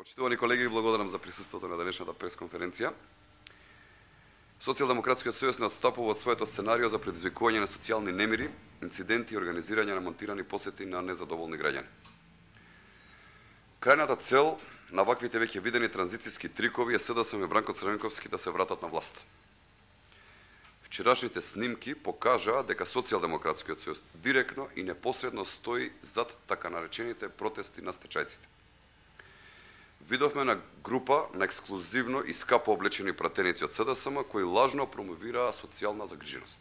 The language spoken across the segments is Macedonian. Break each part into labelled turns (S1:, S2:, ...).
S1: Почитувани колеги, ви благодарам за присуството на денешната пресконференција. Социјалдемократскиот сојуз не отстапува од своето сценарио за предизвикување на социјални немири, инциденти и организирање на монтирани посети на незадоволни граѓани. Крајната цел на ваквите веќе видени транзицијски трикови е СДСМ и Бранко Црвенковски да се вратат на власт. Вчерашните снимки покажаа дека Социјалдемократскиот сојуз директно и непосредно стои зад така наречените протести на стечајците. Видовме на група на ексклузивно и скапо облечени пратеници од СДСМ кои лажно промовираа социјална загриженост.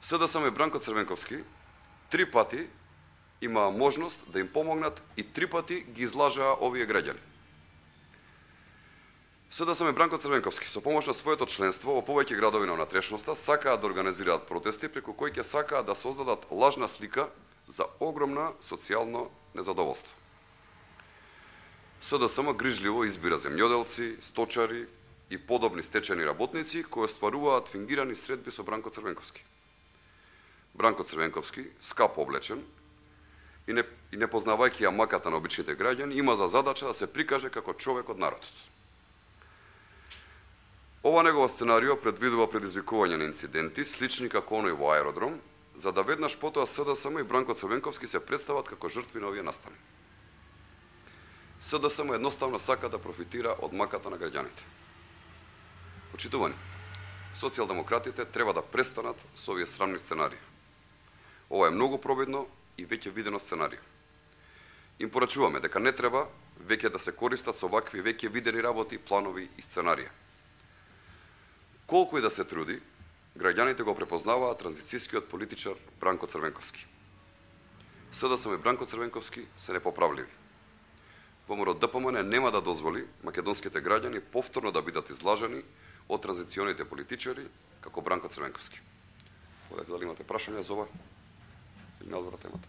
S1: СДСМ и Бранко Црвенковски 3 пати имаа можност да им помогнат и 3 пати ги излажаа овие граѓани. СДСМ и Бранко Црвенковски со помош на своето членство во повеќе градови на внатрешноста сакаат да организираат протести преку кои ќе сакаат да создадат лажна слика за огромна социјално незадоволство. СДСМ грижливо избира земјоделци, сточари и подобни стечени работници кои остваруваат фингирани средби со Бранко Црвенковски. Бранко Црвенковски, скапо облечен и не познавајќи ја маката на обичните граѓани, има за задача да се прикаже како човек од народот. Ова негово сценарио предвидува предизвикување на инциденти, слични како оној во аеродром, за да веднаш потоа СДСМ и Бранко Црвенковски се представат како жртви на овие настани. СДСМ едноставно сака да профитира од маката на граѓаните. Почитувани, социјалдемократите треба да престанат со овие срамни сценарии. Ова е многу пробидно и веќе видено сценарио. Им порачуваме дека не треба веќе да се користат со вакви веќе видени работи, планови и сценарија. Колку и да се труди, граѓаните го препознаваат транзицијскиот политичар Бранко Црвенковски. СДСМ и Бранко Црвенковски се непоправливи. ВМРО ДПМН нема да дозволи македонските граѓани повторно да бидат излажани од транзиционите политичари како Бранко Црвенковски. Дали имате прашања за ова? Или на одбора темата?